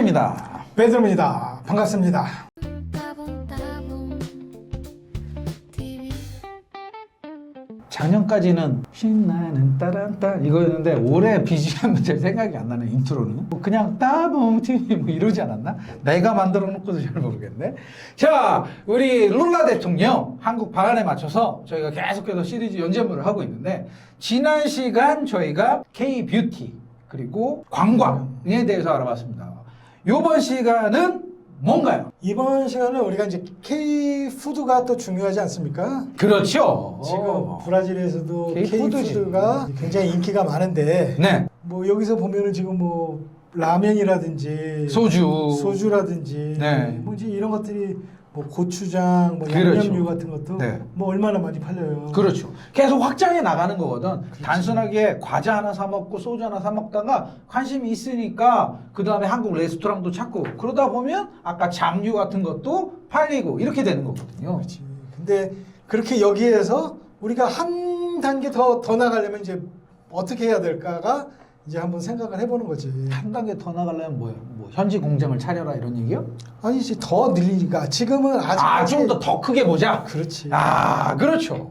짱입니다. 베드로입니다. 반갑습니다. 작년까지는 신나는 따란따 이거였는데 올해 BGM은 제 생각이 안 나네. 인트로는 그냥 따봉 TV 뭐 이러지 않았나? 내가 만들어 놓고도 잘 모르겠네. 자, 우리 룰라 대통령 한국 방안에 맞춰서 저희가 계속해서 시리즈 연재물을 하고 있는데, 지난 시간 저희가 K-뷰티 그리고 관광에 대해서 알아봤습니다. 이번 시간은 뭔가요? 이번 시간은 우리가 이제 K-푸드가 또 중요하지 않습니까? 그렇죠. 지금 브라질에서도 K-푸드지. K-푸드가 굉장히 인기가 많은데, 네. 뭐 여기서 보면은 지금 뭐 라면이라든지 소주라든지 네. 뭐 이제 이런 것들이 뭐 고추장, 뭐 그렇죠. 양념류 같은 것도 네. 뭐 얼마나 많이 팔려요. 그렇죠. 계속 확장해 나가는 거거든. 단순하게 과자 하나 사 먹고 소주 하나 사 먹다가 관심이 있으니까 그 다음에 한국 레스토랑도 찾고, 그러다 보면 아까 장류 같은 것도 팔리고 이렇게 되는 거거든요. 그렇지. 근데 그렇게 여기에서 우리가 한 단계 더 나가려면 이제 어떻게 해야 될까가 이제 한번 생각을 해보는 거지. 한 단계 더 나가려면 뭐예요? 뭐 현지 공장을 차려라 이런 얘기요? 아니지, 더 늘리니까 지금은 아직 좀 더 크게 보자. 그렇지. 그렇죠.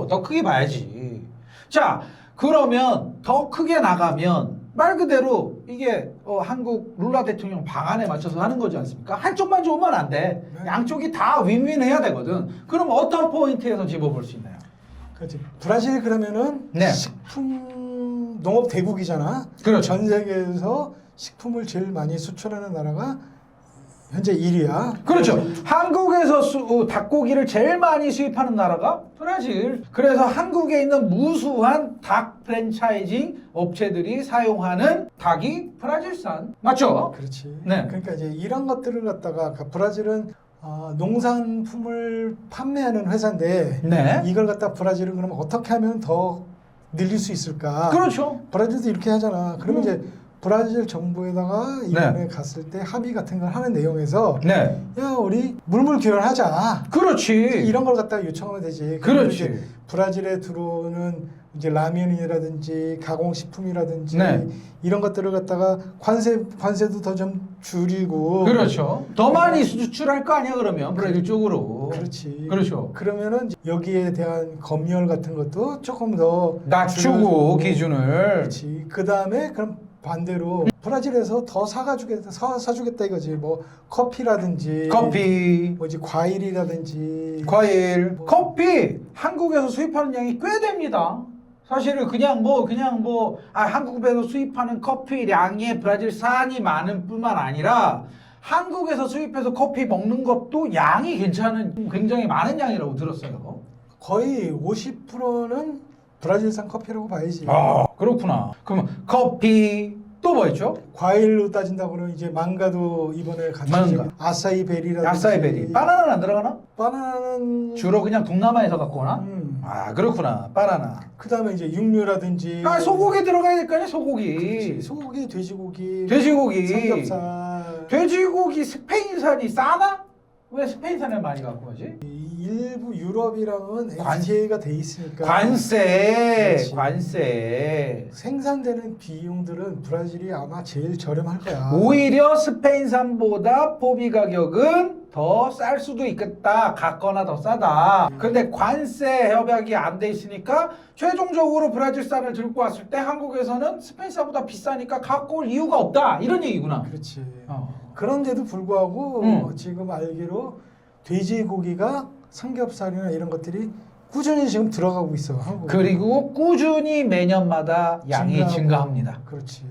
더 크게 봐야지. 자, 그러면 더 크게 나가면 말 그대로 이게 한국 룰라 대통령 방안에 맞춰서 하는 거지 않습니까? 한쪽만 좋으면 안 돼. 네. 양쪽이 다 윈윈해야 되거든. 그럼 어떤 포인트에서 집어볼 수 있나요? 그렇지. 브라질 그러면은 네. 식품 농업 대국이잖아. 그렇죠. 전 세계에서 식품을 제일 많이 수출하는 나라가 현재 1위야. 그렇죠. 한국에서 닭고기를 제일 많이 수입하는 나라가 브라질. 그래서 한국에 있는 무수한 닭 프랜차이징 업체들이 사용하는 닭이 브라질산. 맞죠? 그렇지. 네. 그러니까 이제 이런 것들을 갖다가 브라질은 농산품을 판매하는 회사인데 네. 이걸 갖다 브라질은 그럼 어떻게 하면 더 늘릴 수 있을까? 그렇죠. 브라질도 이렇게 하잖아. 그러면 이제 브라질 정부에다가 이번에 갔을 때 합의 같은 걸 하는 내용에서 네. 야, 우리 물물 교환하자. 그렇지. 이런 걸 갖다가 요청하면 되지. 그러면 그렇지. 이제 브라질에 들어오는 이제 라면이라든지 가공식품이라든지 네. 이런 것들을 갖다가 관세도 더 좀 줄이고. 그렇죠. 더 많이 수출할 거 아니야 그러면 브라질 쪽으로. 그렇지. 그렇죠. 그러면은 이제 여기에 대한 검열 같은 것도 조금 더 낮추고 줄여주고. 기준을. 그렇지. 그 다음에 그럼 반대로 브라질에서 더 사주겠다 이거지. 뭐 커피라든지 커피, 뭐지 과일이라든지 과일, 커피 한국에서 수입하는 양이 꽤 됩니다. 사실은 한국에서 수입하는 커피 량의 브라질산이 많은 뿐만 아니라 한국에서 수입해서 커피 먹는 것도 양이 굉장히 많은 양이라고 들었어요. 거의 50%는 브라질산 커피라고 봐야지. 그렇구나. 그럼 커피 또 뭐 있죠? 과일로 따진다고 그러면 이제 망가도 이번에 같이 망가. 아사이베리라든지. 아싸이베리. 바나나는 안 들어가나? 바나나는 주로 그냥 동남아에서 갖고 오나? 음. 그렇구나. 바나나. 그다음에 이제 육류라든지. 소고기 들어가야 될 거 아니야? 소고기. 그렇지. 소고기, 돼지고기, 돼지고기. 삼겹살. 돼지고기 스페인산이 싸나? 왜 스페인산을 많이 갖고 오지? 일부 유럽이랑은 관- FTA가 돼 있으니까 관세. 그렇지. 생산되는 비용들은 브라질이 아마 제일 저렴할 거야. 오히려 스페인산보다 포비 가격은 더 쌀 수도 있겠다. 같거나 더 싸다. 근데 관세 협약이 안 돼 있으니까 최종적으로 브라질산을 들고 왔을 때 한국에서는 스페인산보다 비싸니까 갖고 올 이유가 없다. 이런 얘기구나. 그렇지. 어. 그런데도 불구하고 음. 지금 알기로 돼지고기가 삼겹살이나 이런 것들이 꾸준히 지금 들어가고 있어. 한국에. 그리고 꾸준히 매년마다 양이 증가하고. 증가합니다. 그렇지.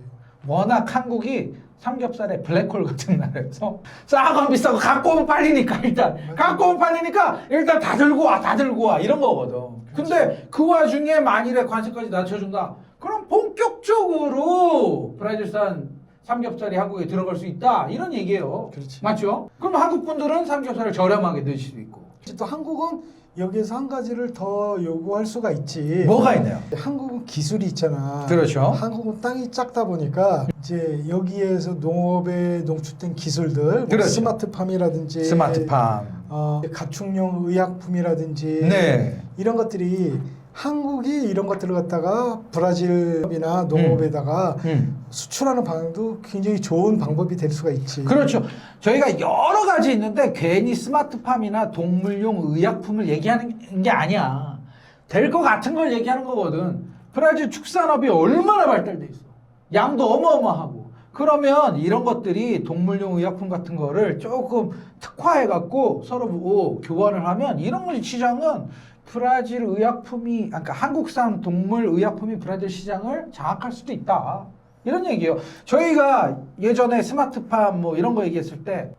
워낙 한국이 삼겹살의 블랙홀 같은 나라여서 싸고 비싸고 갖고 오면 팔리니까 일단 다 들고 와 이런 거거든. 근데 그 와중에 만일에 관세까지 낮춰준다, 그럼 본격적으로 브라질산 삼겹살이 한국에 들어갈 수 있다 이런 얘기예요. 그렇지. 맞죠? 그럼 한국 분들은 삼겹살을 저렴하게 드실 수 있고. 또 한국은 여기에서 한 가지를 더 요구할 수가 있지. 뭐가 있나요? 한국은 기술이 있잖아. 그렇죠. 한국은 땅이 작다 보니까 이제 여기에서 농업에 농축된 기술들, 뭐 그렇죠. 스마트팜이라든지 스마트팜. 가축용 의약품이라든지 네. 이런 것들이 한국이 이런 것들을 갖다가 브라질이나 농업에다가 수출하는 방향도 굉장히 좋은 방법이 될 수가 있지. 그렇죠. 저희가 여러 가지 있는데 괜히 스마트팜이나 동물용 의약품을 얘기하는 게 아니야. 될 것 같은 걸 얘기하는 거거든. 브라질 축산업이 얼마나 발달돼 있어. 양도 어마어마하고. 그러면 이런 것들이 동물용 의약품 같은 거를 조금 특화해갖고 서로 교환을 하면 이런 시장은 브라질 의약품이, 그러니까 한국산 동물 의약품이 브라질 시장을 장악할 수도 있다. 이런 얘기예요. 저희가 예전에 스마트팜 뭐 이런 거 얘기했을 때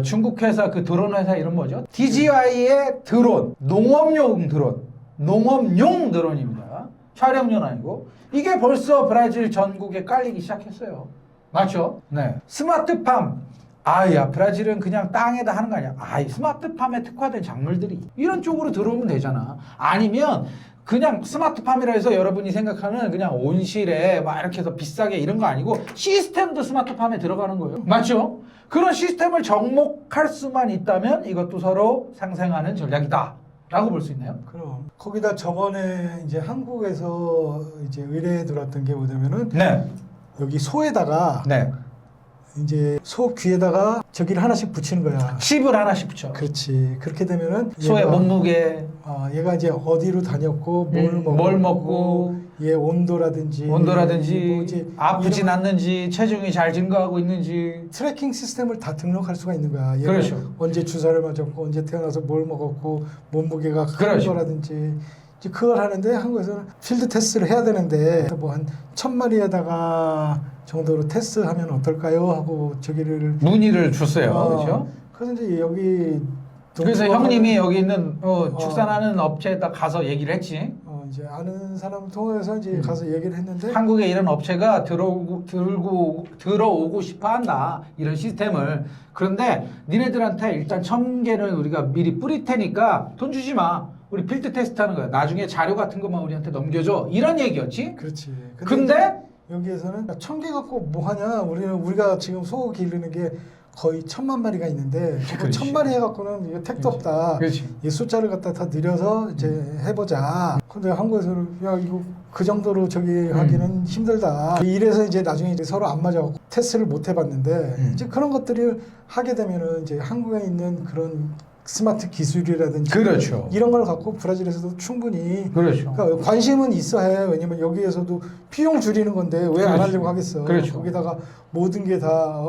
중국 회사 그 드론 회사 이름 뭐죠? DJI의 드론, 농업용 드론입니다. 촬영용 아니고. 이게 벌써 브라질 전국에 깔리기 시작했어요. 맞죠? 네. 스마트팜. 아야, 브라질은 그냥 땅에다 하는 거 아니야. 이 스마트팜에 특화된 작물들이 이런 쪽으로 들어오면 되잖아. 아니면 그냥 스마트팜이라 해서 여러분이 생각하는 그냥 온실에 막 이렇게 해서 비싸게 이런 거 아니고 시스템도 스마트팜에 들어가는 거예요. 맞죠? 그런 시스템을 접목할 수만 있다면 이것도 서로 상생하는 전략이다. 라고 볼 수 있나요? 그럼 거기다 저번에 이제 한국에서 이제 의뢰에 들어왔던 게 뭐냐면은 네. 여기 소에다가 네. 이제 소 귀에다가 저기를 하나씩 붙이는 거야. 칩을 하나씩 붙여. 그렇지. 그렇게 되면은 소의 얘가, 몸무게, 얘가 이제 어디로 다녔고 뭘 먹고, 얘 온도라든지 뭐 이제 아프진 이런 않는지, 체중이 잘 증가하고 있는지. 트래킹 시스템을 다 등록할 수가 있는 거야. 얘가 그렇죠. 언제 주사를 맞았고 언제 태어나서 뭘 먹었고 몸무게가 큰 그렇죠. 거라든지 이제 그걸 하는데 한국에서는 필드 테스트를 해야 되는데 뭐 한 1000마리에다가 정도로 테스트하면 어떨까요? 하고 저기를 문의를 줬어요. 그렇죠? 그래서 이제 여기 그래서 형님이 여기 있는 어. 축산하는 업체에다 가서 얘기를 했지. 이제 아는 사람 통해서 이제 가서 얘기를 했는데 한국에 이런 업체가 들어오고 싶어 한다. 이런 시스템을. 그런데 니네들한테 일단 1000개를 우리가 미리 뿌릴 테니까 돈 주지 마. 우리 필드 테스트 하는 거야. 나중에 자료 같은 것만 우리한테 넘겨줘. 이런 얘기였지. 그렇지. 근데 여기에서는 1000개 갖고 뭐 하냐? 우리가 지금 소 기르는 게 거의 1000만 마리가 있는데 그거 그렇지. 1000마리 해갖고는 이거 택도 없다. 그렇지. 이 숫자를 갖다 다 늘려서 이제 해보자. 근데 한국에서는 야 이거 그 정도로 저기 하기는 힘들다. 이래서 이제 나중에 이제 서로 안 맞아갖고 테스트를 못 해봤는데 이제 그런 것들을 하게 되면은 이제 한국에 있는 그런 스마트 기술이라든지 그렇죠. 이런 걸 갖고 브라질에서도 충분히 그렇죠. 그러니까 관심은 있어 해. 왜냐면 여기에서도 비용 줄이는 건데 왜 안 그렇죠. 하려고 하겠어. 그렇죠. 거기다가 모든 게 다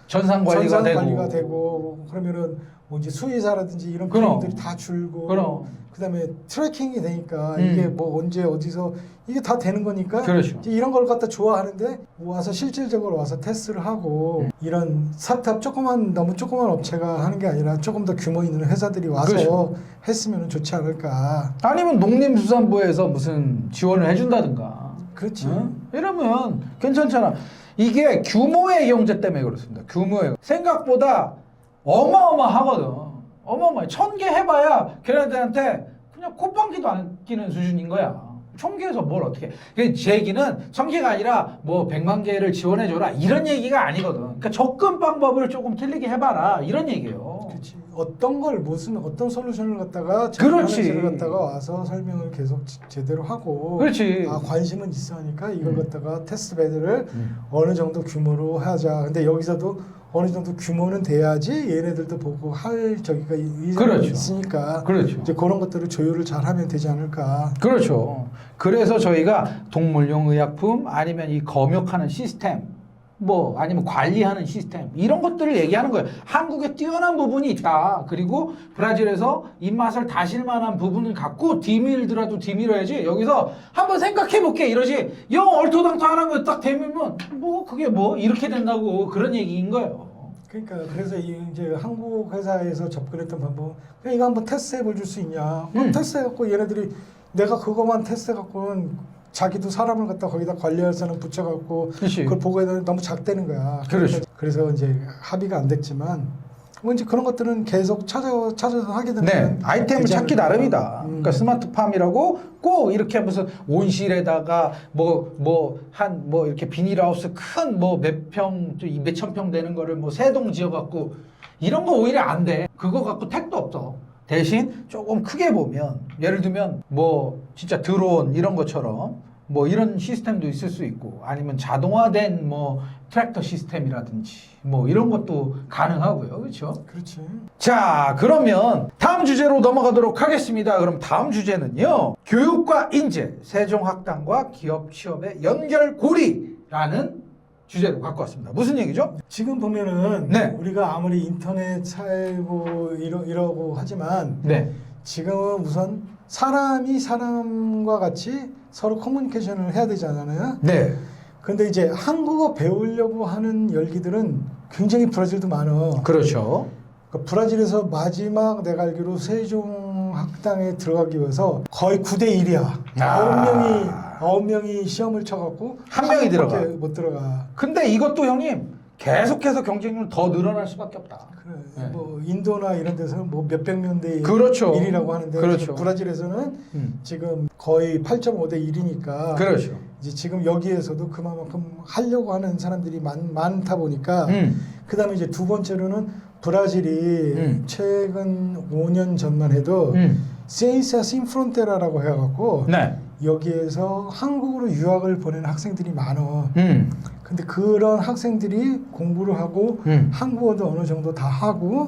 전산 관리가 되고 그러면은 뭐 이제 수의사라든지 이런 그럼. 비용들이 다 줄고 그럼. 그다음에 트래킹이 되니까 음. 이게 뭐 언제 어디서 이게 다 되는 거니까 그렇죠. 이제 이런 걸 갖다 좋아하는데 와서 실질적으로 와서 테스트를 하고 이런 스타트업 너무 조그만 업체가 하는 게 아니라 조금 더 규모 있는 회사들이 와서 그렇죠. 했으면 좋지 않을까. 아니면 농림수산부에서 무슨 지원을 해준다든가. 그렇지. 응? 이러면 괜찮잖아. 이게 규모의 경제 때문에 그렇습니다. 규모의. 생각보다 어마어마하거든. 어마어마해. 1000개 해봐야 걔네들한테 그냥 콧방귀도 안 끼는 수준인 거야. 1000개에서 뭘 어떻게 해. 제 얘기는 1000개가 아니라 뭐 100만 개를 지원해줘라 이런 얘기가 아니거든. 그러니까 접근 방법을 조금 틀리게 해봐라 이런 얘기예요. 그렇지. 어떤 솔루션을 갖다가 그렇지. 를 갖다가 와서 설명을 계속 제대로 하고 그렇지. 관심은 있어 하니까 이걸 갖다가 테스트 베드를 어느 정도 규모로 하자. 근데 여기서도 어느 정도 규모는 돼야지 얘네들도 보고 할 저기가 의사가 그렇죠. 있으니까 그렇죠. 이제 그런 것들을 조율을 잘 하면 되지 않을까. 그렇죠. 그래서 저희가 동물용 의약품 아니면 이 검역하는 시스템 뭐 아니면 관리하는 시스템 이런 것들을 얘기하는 거예요. 한국에 뛰어난 부분이 있다. 그리고 브라질에서 입맛을 다실 만한 부분을 갖고 디밀더라도 디밀어야지. 여기서 한번 생각해볼게 이러지. 영 얼토당토하는 거 딱 대밀면 뭐 그게 뭐 이렇게 된다고 그런 얘기인 거예요. 그러니까 그래서 이제 한국 회사에서 접근했던 방법 그냥 이거 한번 테스트해 볼 수 있냐. 테스트해갖고 얘네들이 내가 그거만 테스트해갖고는 자기도 사람을 갖다 거기다 관리할 사람 붙여갖고 그치. 그걸 보고 해도 너무 작대는 거야. 그렇죠. 그래서 이제 합의가 안 됐지만 뭐 이제 그런 것들은 계속 찾아서 하게 되면 네, 아이템을 되지 찾기 않을까. 나름이다. 그러니까 스마트팜이라고 꼭 이렇게 무슨 온실에다가 뭐 이렇게 비닐하우스 큰 뭐 몇천 평 되는 거를 뭐 세 동 지어갖고 이런 거 오히려 안 돼. 그거 갖고 택도 없어. 대신 조금 크게 보면 예를 들면 뭐 진짜 드론 이런 것처럼 뭐 이런 시스템도 있을 수 있고 아니면 자동화된 뭐 트랙터 시스템이라든지 뭐 이런 것도 가능하고요. 그렇죠? 그렇지. 자, 그러면 다음 주제로 넘어가도록 하겠습니다. 그럼 다음 주제는요. 교육과 인재, 세종학당과 기업 취업의 연결고리라는 주제로 갖고 왔습니다. 무슨 얘기죠? 지금 보면은 네. 우리가 아무리 인터넷 사회고 이러고 하지만 네. 지금은 우선 사람이 사람과 같이 서로 커뮤니케이션을 해야 되잖아요. 네. 근데 이제 한국어 배우려고 하는 열기들은 굉장히 브라질도 많아. 그렇죠. 그러니까 브라질에서 마지막 내가 알기로 세종학당에 들어가기 위해서 거의 9대 1이야. 아. 9명이 시험을 쳐갖고 한 명이 들어가. 명밖에 못 들어가. 근데 이것도 형님 계속해서 경쟁률 더 늘어날 수밖에 없다. 그래. 네. 뭐 인도나 이런 데서는 뭐 몇백 명대 그렇죠. 1이라고 하는데 그렇죠. 브라질에서는 지금 거의 8.5대 1이니까 그렇죠. 이제 지금 여기에서도 그만큼 하려고 하는 사람들이 많다 보니까 그다음에 이제 두 번째로는 브라질이 최근 5년 전만 해도 시엔시아 신프론테라라고 해갖고 네. 여기에서 한국으로 유학을 보내는 학생들이 많아. 근데 그런 학생들이 공부를 하고 한국어도 어느 정도 다 하고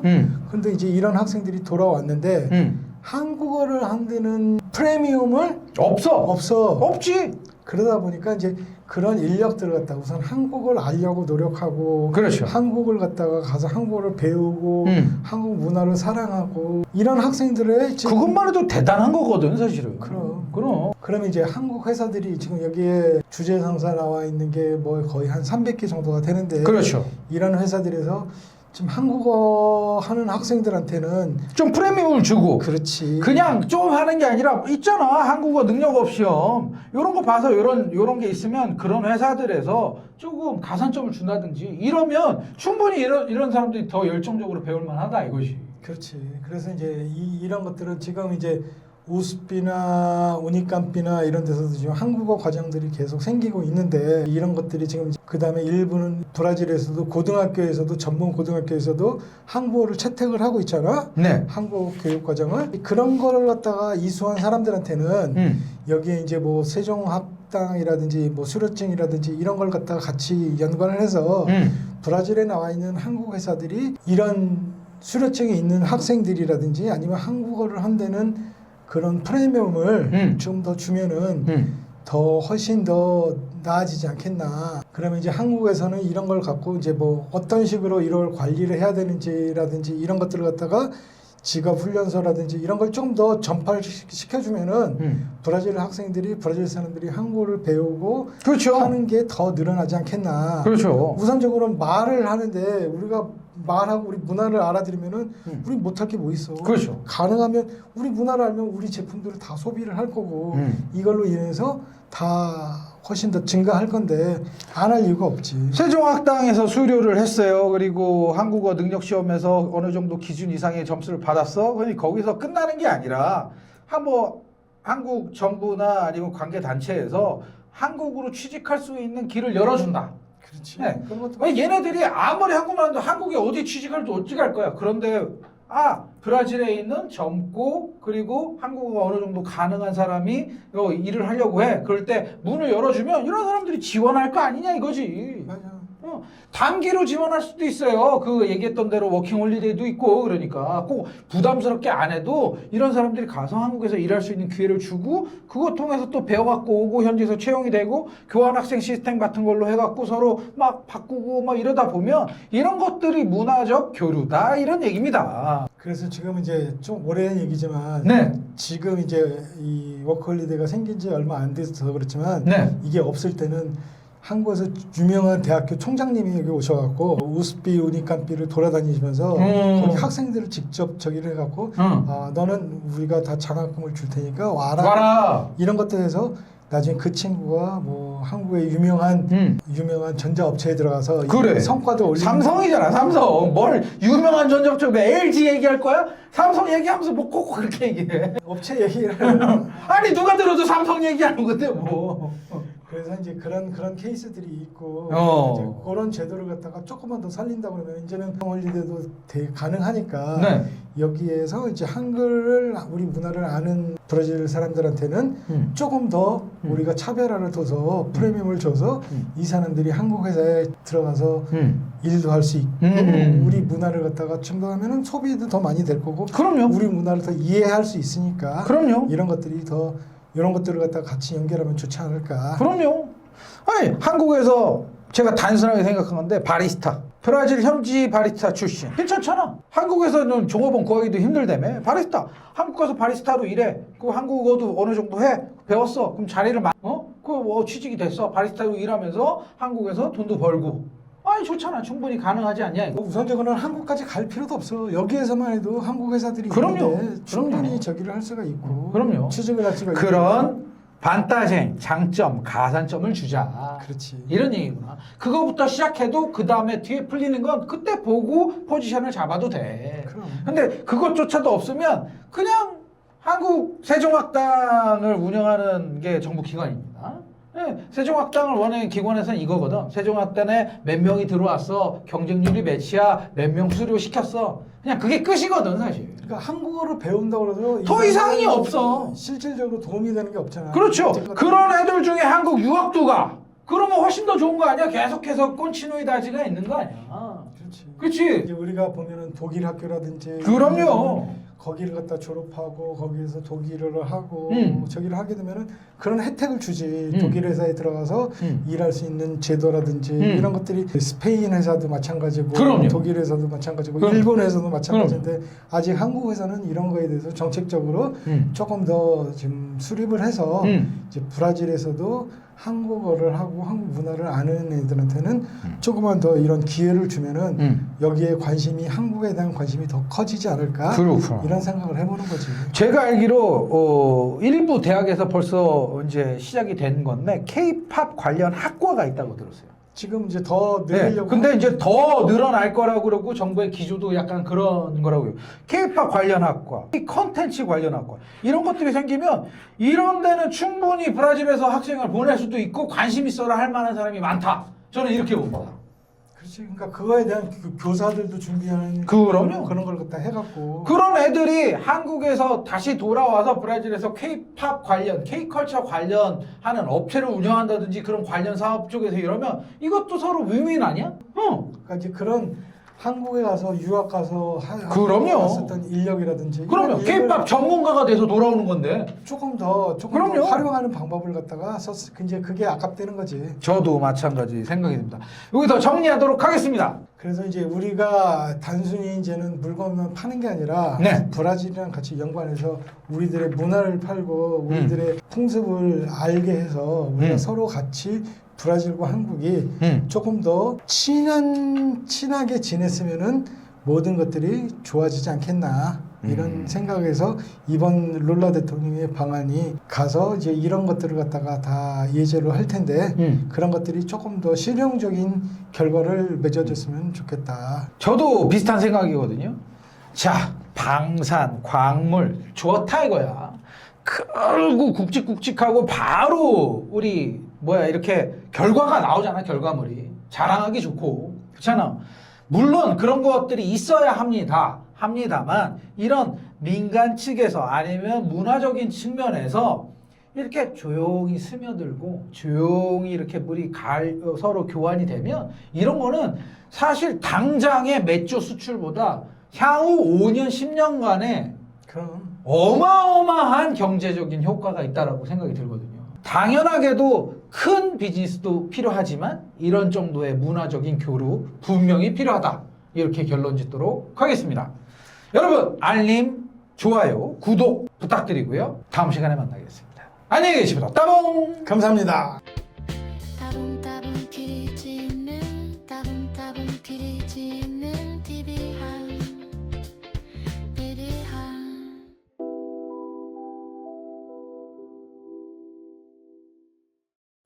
근데 이제 이런 학생들이 돌아왔는데 한국어를 한다는 프리미엄을 없어. 없지. 그러다 보니까 이제 그런 인력들을 갖다가 우선 한국어를 알려고 노력하고 그렇죠. 한국을 갖다가 가서 한국어를 배우고 한국 문화를 사랑하고 이런 학생들의 지금 그것만 해도 대단한 거거든, 사실은. 그럼. 그러면 이제 한국 회사들이 지금 여기에 주재 상사 나와 있는 게 뭐 거의 한 300개 정도가 되는데 그렇죠. 이런 회사들에서 지금 한국어 하는 학생들한테는 좀 프리미엄을 주고 그렇지. 그냥 좀 하는 게 아니라 있잖아. 한국어 능력업 시험 이런 거 봐서 요런 게 있으면 그런 회사들에서 조금 가산점을 준다든지 이러면 충분히 이런 사람들이 더 열정적으로 배울 만하다 이것이. 그렇지. 그래서 이제 이런 것들은 지금 이제 우스비나 우니캄비나 이런 데서도 지금 한국어 과정들이 계속 생기고 있는데 이런 것들이 지금 그다음에 일부는 브라질에서도 고등학교에서도 전문 고등학교에서도 한국어를 채택을 하고 있잖아. 네. 한국어 교육 과정을 그런 거를 갖다가 이수한 사람들한테는 여기에 이제 뭐 세종학당이라든지 뭐 수료증이라든지 이런 걸 갖다가 같이 연관을 해서 브라질에 나와 있는 한국 회사들이 이런 수료증이 있는 학생들이라든지 아니면 한국어를 한다는 그런 프리미엄을 좀 더 주면은 더 훨씬 더 나아지지 않겠나. 그러면 이제 한국에서는 이런 걸 갖고 이제 뭐 어떤 식으로 이걸 관리를 해야 되는지라든지 이런 것들을 갖다가 직업 훈련소라든지 이런 걸 좀 더 전파를 시켜주면은 브라질 학생들이 브라질 사람들이 한국어를 배우고 그렇죠. 하는 게 더 늘어나지 않겠나. 그렇죠. 우선적으로 말을 하는데 우리가 말하고 우리 문화를 알아들으면은 우리 못할 게 뭐 있어. 그렇죠. 가능하면 우리 문화를 알면 우리 제품들을 다 소비를 할 거고 이걸로 인해서 다 훨씬 더 증가할 건데 안 할 이유가 없지. 세종학당에서 수료를 했어요. 그리고 한국어 능력 시험에서 어느 정도 기준 이상의 점수를 받았어. 그러니 거기서 끝나는 게 아니라 한국 정부나 아니면 관계 단체에서 한국으로 취직할 수 있는 길을 열어준다. 그렇지. 네. 그런 것도 아니, 얘네들이 아무리 한국말 해도 한국에 어디 취직할지 어찌 갈 거야. 그런데 브라질에 있는 젊고 그리고 한국어가 어느 정도 가능한 사람이 일을 하려고 해. 그럴 때 문을 열어주면 이런 사람들이 지원할 거 아니냐 이거지. 맞아. 단기로 지원할 수도 있어요. 그 얘기했던 대로 워킹홀리데이도 있고 그러니까 꼭 부담스럽게 안 해도 이런 사람들이 가서 한국에서 일할 수 있는 기회를 주고 그거 통해서 또 배워갖고 오고 현지에서 채용이 되고 교환학생 시스템 같은 걸로 해갖고 서로 막 바꾸고 막 이러다 보면 이런 것들이 문화적 교류다 이런 얘기입니다. 그래서 지금 이제 좀 오래된 얘기지만 네. 지금 이제 이 워크홀리데이가 생긴 지 얼마 안 돼서 그렇지만 네. 이게 없을 때는 한국에서 유명한 대학교 총장님이 여기 오셔갖고 우스비 우니캄비를 돌아다니시면서 거기 학생들을 직접 저기를 해갖고 너는 우리가 다 장학금을 줄 테니까 와라. 이런 것들 해서 나중에 그 친구가 뭐 한국의 유명한 전자업체에 들어가서 그래. 성과도 올리고 삼성이잖아. 삼성. 뭘 유명한 전자업체 LG 얘기할 거야? 삼성 얘기하면서 뭐 꼭 그렇게 얘기해. 업체 얘기를 아니 누가 들어도 삼성 얘기하는 건데 뭐. 그래서 이제 그런 케이스들이 있고 이제 그런 제도를 갖다가 조금만 더 살린다 그러면 이제는 홀리데이도 가능하니까 네. 여기에서 이제 한글을 우리 문화를 아는 브라질 사람들한테는 조금 더 우리가 차별화를 둬서 프리미엄을 줘서 이 사람들이 한국 회사에 들어가서 일도 할 수 있고 우리 문화를 갖다가 첨부하면은 소비도 더 많이 될 거고 그럼요. 우리 문화를 더 이해할 수 있으니까 그럼요. 이런 것들이 더 이런 것들을 갖다가 같이 연결하면 좋지 않을까. 그럼요. 아니 한국에서 제가 단순하게 생각한 건데 바리스타 브라질 현지 바리스타 출신 괜찮잖아. 한국에서는 종업원 구하기도 힘들다며. 바리스타 한국 가서 바리스타로 일해. 그 한국어도 어느 정도 해 배웠어. 그럼 자리를 취직이 됐어. 바리스타로 일하면서 한국에서 돈도 벌고. 아니 좋잖아. 충분히 가능하지 않냐 이거. 우선적으로는 한국까지 갈 필요도 없어. 여기에서만 해도 한국 회사들이 그럼요. 있는데 충분히 그럼요. 저기를 할 수가 있고 그럼요. 취직을 할 수가 있고 그런 반따생 장점 가산점을 주자. 그렇지. 이런 얘기구나. 그거부터 시작해도 그 다음에 뒤에 풀리는 건 그때 보고 포지션을 잡아도 돼. 그럼. 근데 그것조차도 없으면 그냥 한국 세종학당을 운영하는 게 정부 기관입니다. 네, 세종학당을 원하는 기관에서는 이거거든. 세종학당에 몇 명이 들어왔어. 경쟁률이 몇이야. 몇 명 수료시켰어. 그냥 그게 끝이거든 사실. 그러니까 한국어를 배운다고 해서 더 이상이 없어. 실질적으로 도움이 되는 게 없잖아. 그렇죠. 그런 애들 중에 한국 유학도 가. 그러면 훨씬 더 좋은 거 아니야? 계속해서 꼰치노이다지가 있는 거 아니야. 그렇지. 그치? 이제 우리가 보면은 독일 학교라든지 그럼요. 거기를 갖다 졸업하고 거기에서 독일어를 하고 저기를 하게 되면은 그런 혜택을 주지. 독일 회사에 들어가서 일할 수 있는 제도라든지 이런 것들이 스페인 회사도 마찬가지고 그럼요. 독일 회사도 마찬가지고 그럼요. 일본 회사도 마찬가지인데 아직 한국 회사는 이런 거에 대해서 정책적으로 조금 더 지금 수립을 해서 이제 브라질에서도 한국어를 하고 한국 문화를 아는 애들한테는 조금만 더 이런 기회를 주면은 여기에 관심이 한국에 대한 관심이 더 커지지 않을까 그렇구나. 이런 생각을 해보는 거지. 제가 알기로 일부 대학에서 벌써 이제 시작이 된 건데 K-팝 관련 학과가 있다고 들었어요. 지금 이제 더 네, 늘리려고. 근데 이제 더 늘어날 거라고 그러고 정부의 기조도 약간 그런 거라고요. K-팝 관련 학과, 컨텐츠 관련 학과 이런 것들이 생기면 이런 데는 충분히 브라질에서 학생을 보낼 수도 있고 관심 있어라 할 만한 사람이 많다. 저는 이렇게 봅니다. 그렇지. 그러니까 그거에 대한 교사들도 준비하는 그럼요. 그런 걸 갖다 해갖고. 그런 애들이 한국에서 다시 돌아와서 브라질에서 K-팝 관련, K-컬처 관련하는 업체를 운영한다든지 그런 관련 사업 쪽에서 이러면 이것도 서로 윈윈 아니야? 그러니까 이제 그런 한국에 가서 유학 가서 그럼요. 갔었던 인력이라든지. 그러면 이런 일을 K-팝 전문가가 돼서 돌아오는 건데. 조금 더 그럼요. 활용하는 방법을 갖다가 이제 그게 아깝다는 거지. 저도 마찬가지 생각이 듭니다. 여기서 정리하도록 하겠습니다. 그래서 이제 우리가 단순히 이제는 물건만 파는 게 아니라 네. 브라질이랑 같이 연관해서 우리들의 문화를 팔고 우리들의 풍습을 알게 해서 우리가 서로 같이 브라질과 한국이 조금 더 친하게 지냈으면은 모든 것들이 좋아지지 않겠나 이런 생각에서 이번 룰라 대통령의 방안이 가서 이제 이런 것들을 갖다가 다 예제로 할 텐데 그런 것들이 조금 더 실용적인 결과를 맺어줬으면 좋겠다. 저도 비슷한 생각이거든요. 자, 방산, 광물 좋다 이거야. 크고 굵직굵직하고 바로 우리 이렇게 결과가 나오잖아. 결과물이 자랑하기 좋고 그렇잖아. 물론 그런 것들이 있어야 합니다만 이런 민간 측에서 아니면 문화적인 측면에서 이렇게 조용히 스며들고 조용히 이렇게 물이 서로 교환이 되면 이런 거는 사실 당장의 맥주 수출보다 향후 5년 10년간에 그럼 어마어마한 경제적인 효과가 있다라고 생각이 들거든요. 당연하게도 큰 비즈니스도 필요하지만 이런 정도의 문화적인 교류 분명히 필요하다. 이렇게 결론 짓도록 하겠습니다. 여러분 알림, 좋아요, 구독 부탁드리고요. 다음 시간에 만나겠습니다. 안녕히 계십시오. 따봉! 감사합니다.